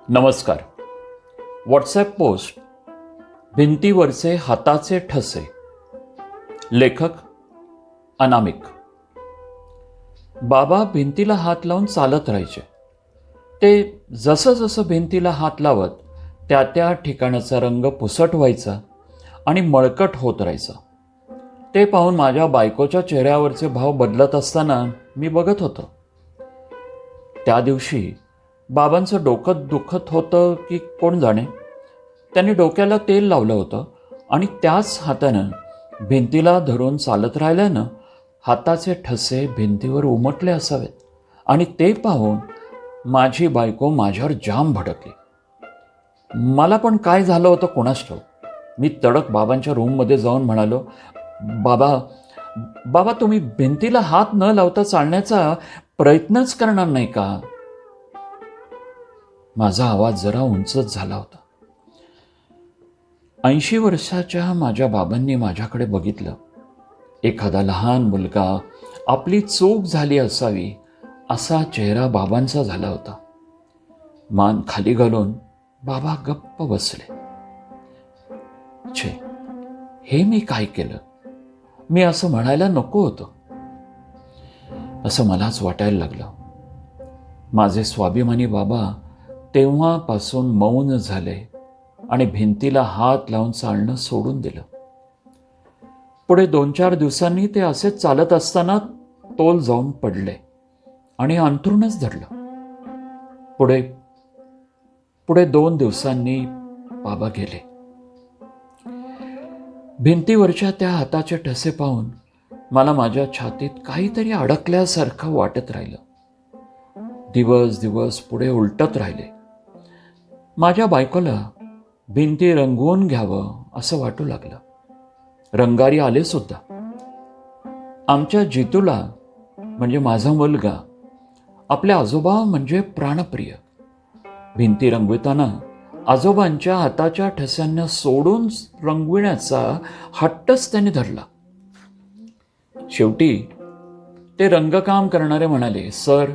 नमस्कार. WhatsApp post भिंतीवरचे हाताचे ठसे. लेखक अनामिक. बाबा भिंतीला हात लावून चालत राहायचे. ते जसं जसं भिंतीला हात लावत त्या त्या ठिकाणाचा रंग पुसट व्हायचा आणि मळकट होत राहायचा. ते पाहून माझ्या बायकोच्या चेहऱ्यावरचे भाव बदलत असताना मी बघत होतो. त्या दिवशी बाबांचं डोकं दुखत होतं की कोण जाणे, त्यांनी डोक्याला तेल लावलं होतं आणि त्याच हातानं भिंतीला धरून चालत राहिल्यानं हाताचे ठसे भिंतीवर उमटले असावेत आणि ते पाहून माझी बायको माझ्यावर जाम भडकली. मला पण काय झालं होतं कोणास ठाऊक. मी तडक बाबांच्या रूममध्ये जाऊन म्हणालो, बाबा बाबा तुम्ही भिंतीला हात न लावता चालण्याचा प्रयत्नच करणार नाही का? माझा आवाज जरा उंचच झाला होता. 80 वर्षाच्या माझ्या बाबांनी माझ्याकडे बघितलं. एखादा लहान मुलगा आपली चूक झाली असावी असा चेहरा बाबांचा झाला होता. मान खाली घालून बाबा गप्प बसले. छे, हे मी काय केलं? मी असं म्हणायला नको होतं असं मलाच वाटायला लागलं. माझे स्वाभिमानी बाबा तेव्हापासून मौन झाले आणि भिंतीला हात लावून चालणं सोडून दिलं. पुढे 2-4 दिवसांनी ते असेच चालत असताना तोल जाऊन पडले आणि अंथरूणच धरलं. पुढे 2 दिवसांनी बाबा गेले. भिंतीवरच्या त्या हाताचे ठसे पाहून मला माझ्या छातीत काहीतरी अडकल्यासारखं वाटत राहिलं. दिवस पुढे उलटत राहिले. माझ्या बायकोला भिंती रंगवून घ्यावं असं वाटू लागलं. रंगारी आले सुद्धा. आमच्या जितूला म्हणजे माझा मुलगा आपल्या आजोबा म्हणजे प्राणप्रिय. भिंती रंगविताना आजोबांच्या हाताच्या ठस्यांना सोडून रंगविण्याचा हट्टच त्याने धरला. शेवटी ते रंगकाम करणारे म्हणाले, सर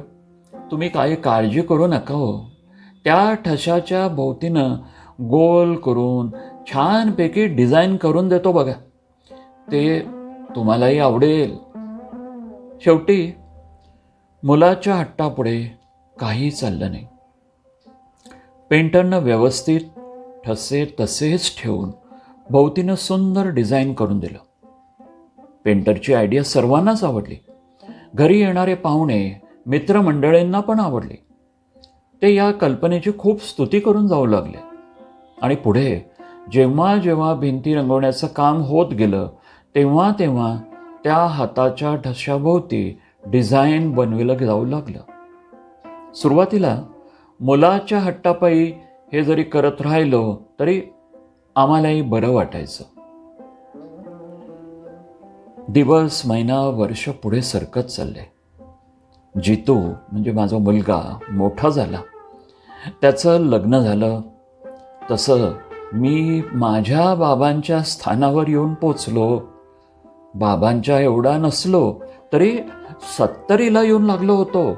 तुम्ही काही काळजी करू नका हो, त्या ठशाच्या भोवतीनं गोल करून छानपैकी डिझाईन करून देतो बघा, ते तुम्हालाही आवडेल. शेवटी मुलाच्या हट्टापुढे काही चाललं नाही. पेंटरनं व्यवस्थित ठसे तसेच ठेवून भोवतीनं सुंदर डिझाईन करून दिलं. पेंटरची आयडिया सर्वांनाच आवडली. घरी येणारे पाहुणे मित्रमंडळींना पण आवडले. ते या कल्पनेची खूप स्तुती करून जाऊ लागले आणि पुढे जेव्हा जेव्हा भिंती रंगवण्याचं काम होत गेलं तेव्हा तेव्हा त्या हाताच्या ठशाभोवती डिझाईन बनविलं जाऊ लागलं. सुरुवातीला मुलाच्या हट्टापायी हे जरी करत राहिलो तरी आम्हालाही बरं वाटायचं. दिवस, महिना, वर्ष पुढे सरकत चालले. जितू म्हणजे माझा मुलगा मोठा झाला. त्याचं लग्न झालं. तसं मी माझ्या बाबांच्या स्थानावर येऊन पोचलो. बाबांच्या एवढा नसलो तरी 70ला येऊन लागलो होतो.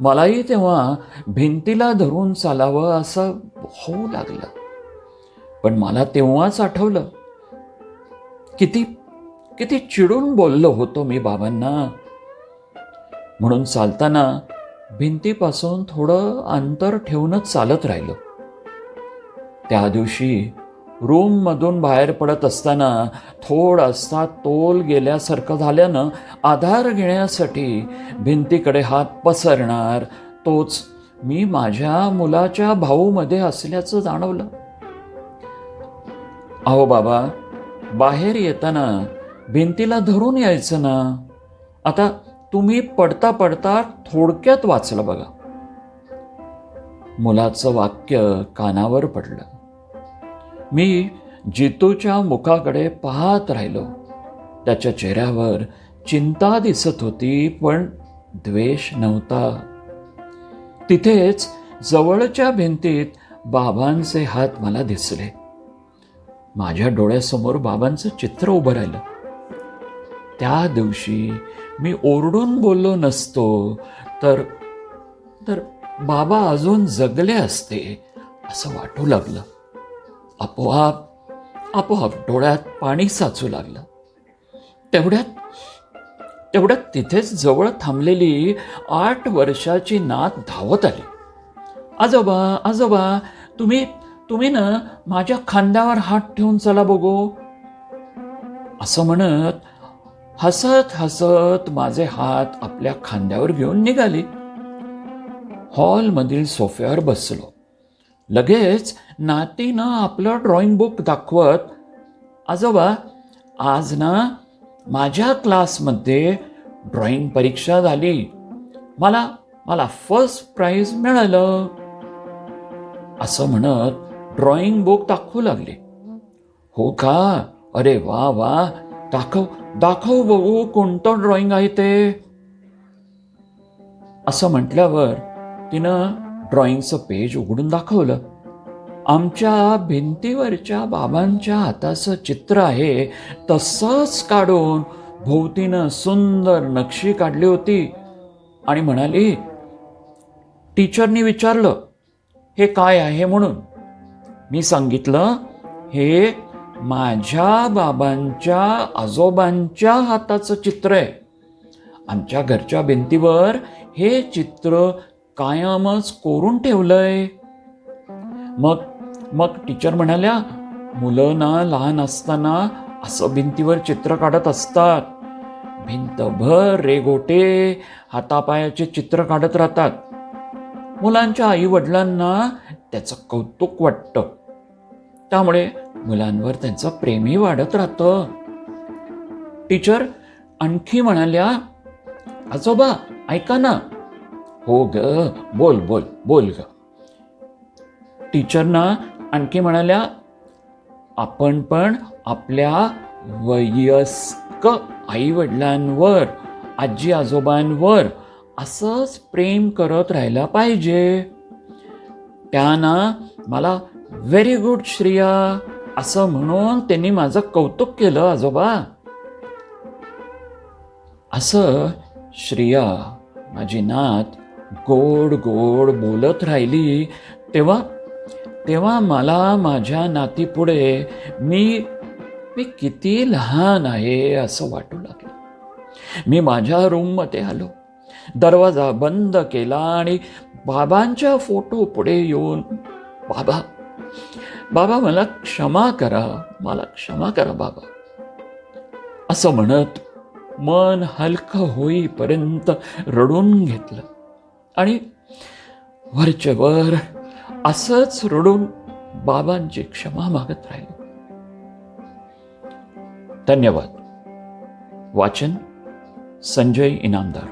मलाही तेव्हा भिंतीला धरून चालावं असं होऊ लागलं. पण मला तेव्हाच आठवलं किती चिडून बोललो होतो मी बाबांना. म्हणून चालताना भिंतीपासून थोडं अंतर ठेवूनच चालत राहिलो. त्या दिवशी रूममधून बाहेर पडत असताना थोडासा तोल गेल्यासारखं झाल्यानं आधार घेण्यासाठी भिंतीकडे हात पसरणार तोच मी माझ्या मुलाच्या भाऊमध्ये असल्याचं जाणवलं. अहो बाबा, बाहेर येताना भिंतीला धरून यायचं ना. आता तुम्ही पडता पडता थोडक्यात वाचलं बघा. मुलाचं वाक्य कानावर पडलं. मी जितूच्या मुखाकडे पाहत राहिलो. त्याच्या चेहऱ्यावर चिंता दिसत होती पण द्वेष नव्हता. तिथेच जवळच्या भिंतीत बाबांचे हात मला दिसले. माझ्या डोळ्यासमोर बाबांचं चित्र उभं राहिलं. त्या दिवशी मी ओरडून बोललो नसतो तर बाबा अजून जगले असते असं वाटू लागलं. आपोआप डोळ्यात पाणी साचू लागलं. तेवढ्यात तिथेच जवळ थांबलेली 8 वर्षाची नात धावत आली. आजोबा आजोबा, तुम्ही ना माझ्या खांद्यावर हात ठेवून चला बघू, असं म्हणत हसत हसत माझे हात आपल्या खांद्यावर घेऊन निघाली. हॉलमधील सोफ्यावर बसलो. लगेच नातीनं आपलं ड्रॉइंग बुक दाखवत, आजोबा आज ना माझ्या क्लासमध्ये ड्रॉइंग परीक्षा झाली, मला फर्स्ट प्राइज मिळालं, असं म्हणत ड्रॉइंग बुक दाखवू लागले. हो का, अरे वा वा, दाखव बघू कोणतं ड्रॉइंग आहे ते, असं म्हटल्यावर तिनं ड्रॉइंगचं पेज उघडून दाखवलं. आमच्या भिंतीवरच्या बाबांच्या हाताचं चित्र आहे तसंच काढून भोवतीनं सुंदर नक्षी काढली होती आणि म्हणाली, टीचरनी विचारलं हे काय आहे म्हणून. मी सांगितलं हे माझ्या बाबांच्या आजोबांच्या हाताचं चित्र आहे. आमच्या घरच्या भिंतीवर हे चित्र कायमच कोरून ठेवलंय. मग टीचर म्हणाल्या, मुलं ना लहान असताना असं भिंतीवर चित्र काढत असतात. भिंतभर रेघोटे हातापायाचे चित्र काढत राहतात. मुलांच्या आई वडिलांना त्याचं कौतुक वाटतं, त्यामुळे मुलांवर त्यांचं प्रेमही वाढत राहतं. टीचर आणखी म्हणाल्या, आजोबा ऐका ना. हो ग, बोल ग. टीचरना आणखी म्हणाल्या, आपण पण आपल्या वयस्क आई वडिलांवर आजी आजोबांवर असंच प्रेम करत राहायला पाहिजे. त्यांना मला व्हेरी गुड श्रिया असं म्हणून त्यांनी माझं कौतुक केलं आजोबा. असं श्रिया माझी नात गोड गोड बोलत राहिली. तेव्हा मला माझ्या नातीपुढे मी किती लहान आहे असं वाटू लागलं. मी माझ्या रूममध्ये आलो, दरवाजा बंद केला आणि बाबांच्या फोटो पुढे येऊन, बाबा मला क्षमा करा बाबा, असं म्हणत मन हलकं होईपर्यंत रडून घेतलं आणि वरच्या वर असंच रडून बाबांची क्षमा मागत राहिलो. धन्यवाद. वाचन संजय इनामदार.